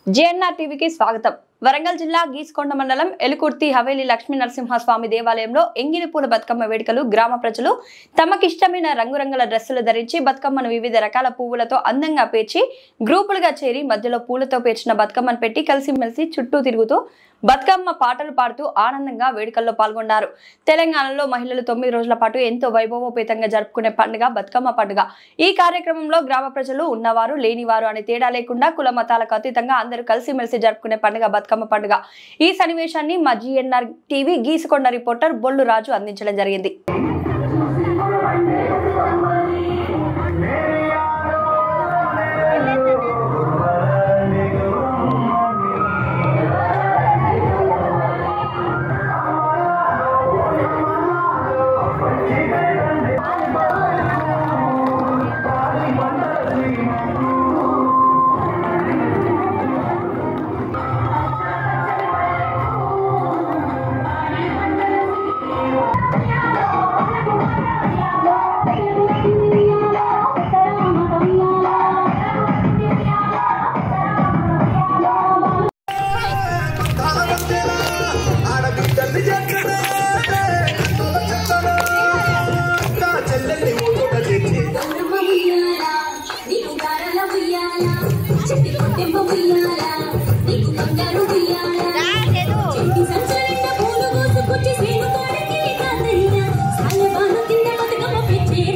JNR టీవీకి స్వాగతం. వరంగల్ జిల్లా గీసుకొండ మండలం ఎలుకుర్తి హవేలి లక్ష్మీ నరసింహస్వామి దేవాలయంలో ఎంగిలి పూల బతుకమ్మ వేడుకలు. గ్రామ ప్రజలు తమకిష్టమైన రంగురంగుల డ్రెస్సులు ధరించి బతుకమ్మను వివిధ రకాల పువ్వులతో అందంగా పేర్చి గ్రూపులుగా చేరి మధ్యలో పూలతో పేర్చిన బతుకమ్మను పెట్టి కలిసిమెలిసి చుట్టూ తిరుగుతూ బతుకమ్మ పాటలు పాడుతూ ఆనందంగా వేడుకల్లో పాల్గొన్నారు. తెలంగాణలో మహిళలు 9 రోజుల పాటు ఎంతో వైభవోపేతంగా జరుపుకునే పండుగ బతుకమ్మ పండుగ. ఈ కార్యక్రమంలో గ్రామ ప్రజలు ఉన్నవారు లేనివారు అనే తేడా లేకుండా కుల మతాలకు అతీతంగా అందరూ కలిసిమెలిసి జరుపుకునే పండుగ బతుకమ్మ పండుగ. ఈ సన్నివేశాన్ని మా GNR TV Geesukonda reporter Bollu రాజు అందించడం జరిగింది.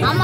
అమ్మ